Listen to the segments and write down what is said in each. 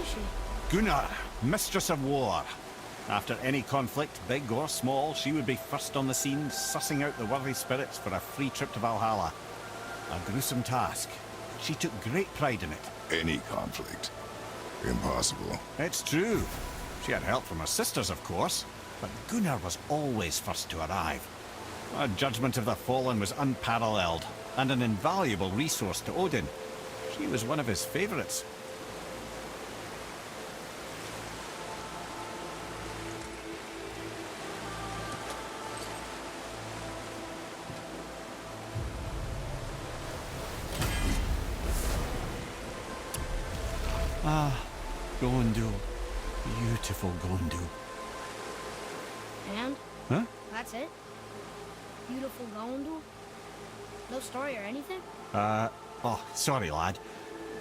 she? Gunnar, Mistress of War. After any conflict, big or small, she would be first on the scene, sussing out the worthy spirits for a free trip to Valhalla. A gruesome task. She took great pride in it. Any conflict. Impossible. It's true. She had help from her sisters, of course, but Gunnar was always first to arrive. Her judgment of the fallen was unparalleled, and an invaluable resource to Odin. She was one of his favourites. Ah, Gondul. Beautiful Gondul. And? Huh? That's it? Beautiful Gondul? No story or anything? Oh, sorry, lad.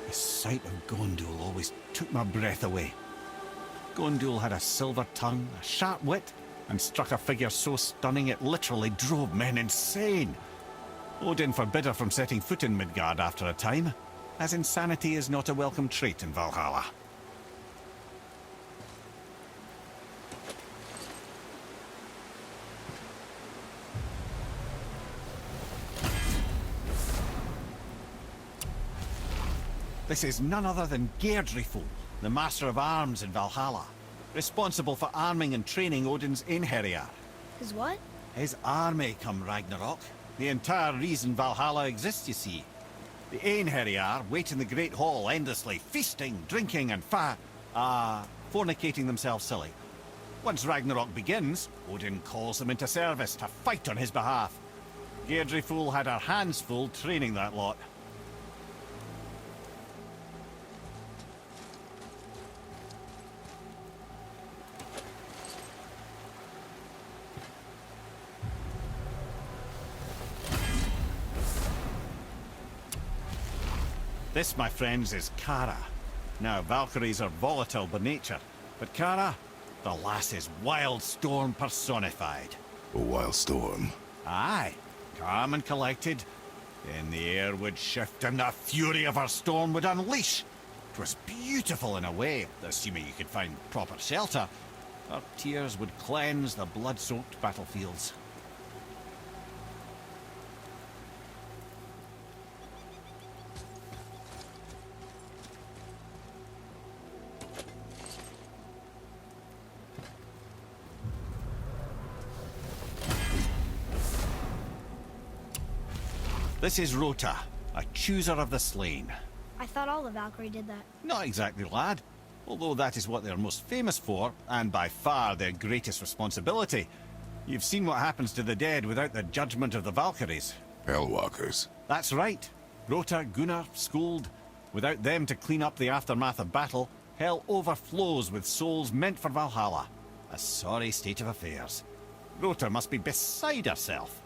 The sight of Gondul always took my breath away. Gondul had a silver tongue, a sharp wit, and struck a figure so stunning it literally drove men insane. Odin forbid her from setting foot in Midgard after a time, as insanity is not a welcome trait in Valhalla. This is none other than Geirdriful, the Master of Arms in Valhalla, responsible for arming and training Odin's Einherjar. His what? His army come Ragnarok. The entire reason Valhalla exists, you see. The Einherjar wait in the Great Hall endlessly, feasting, drinking, and fornicating themselves silly. Once Ragnarok begins, Odin calls them into service to fight on his behalf. Geirdriful had her hands full training that lot. This, my friends, is Kara. Now, Valkyries are volatile by nature, but Kara, the lass is wild storm personified. A wild storm. Aye, calm and collected. Then the air would shift and the fury of her storm would unleash. 'Twas beautiful in a way, assuming you could find proper shelter. Her tears would cleanse the blood-soaked battlefields. This is Rota, a chooser of the slain. I thought all the Valkyrie did that. Not exactly, lad. Although that is what they're most famous for, and by far their greatest responsibility. You've seen what happens to the dead without the judgment of the Valkyries. Hellwalkers. That's right. Rota, Gunnar, Skuld. Without them to clean up the aftermath of battle, hell overflows with souls meant for Valhalla. A sorry state of affairs. Rota must be beside herself.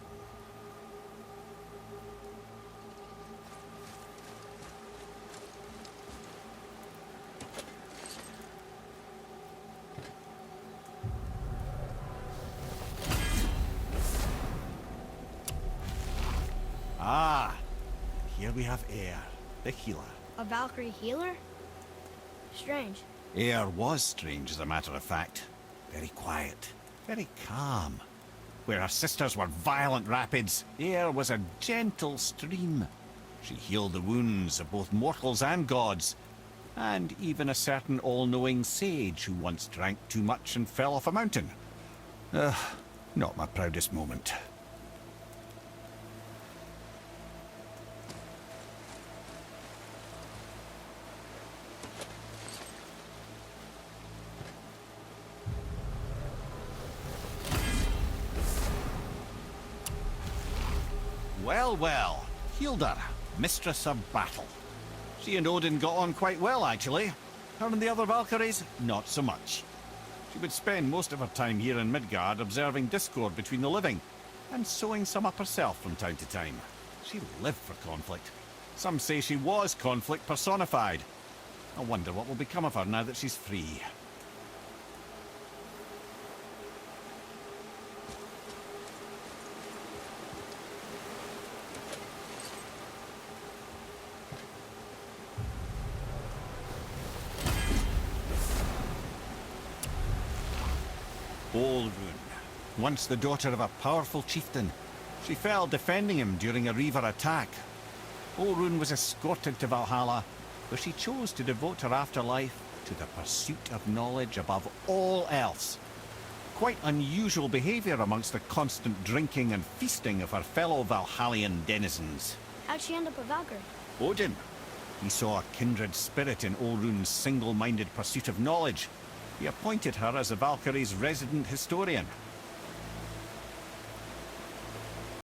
Ah, here we have Eir, the healer. A Valkyrie healer? Strange. Eir was strange, as a matter of fact. Very quiet, very calm. Where her sisters were violent rapids, Eir was a gentle stream. She healed the wounds of both mortals and gods, and even a certain all-knowing sage who once drank too much and fell off a mountain. Not my proudest moment. Well, well, Hildr, Mistress of Battle. She and Odin got on quite well, actually. Her and the other Valkyries, not so much. She would spend most of her time here in Midgard observing discord between the living, and sewing some up herself from time to time. She lived for conflict. Some say she was conflict personified. I wonder what will become of her now that she's free. Olrun, once the daughter of a powerful chieftain. She fell defending him during a Reaver attack. Olrun was escorted to Valhalla, where she chose to devote her afterlife to the pursuit of knowledge above all else. Quite unusual behaviour amongst the constant drinking and feasting of her fellow Valhallian denizens. How'd she end up a Valkyrie? Odin. He saw a kindred spirit in Olrun's single-minded pursuit of knowledge. He appointed her as the Valkyrie's resident historian.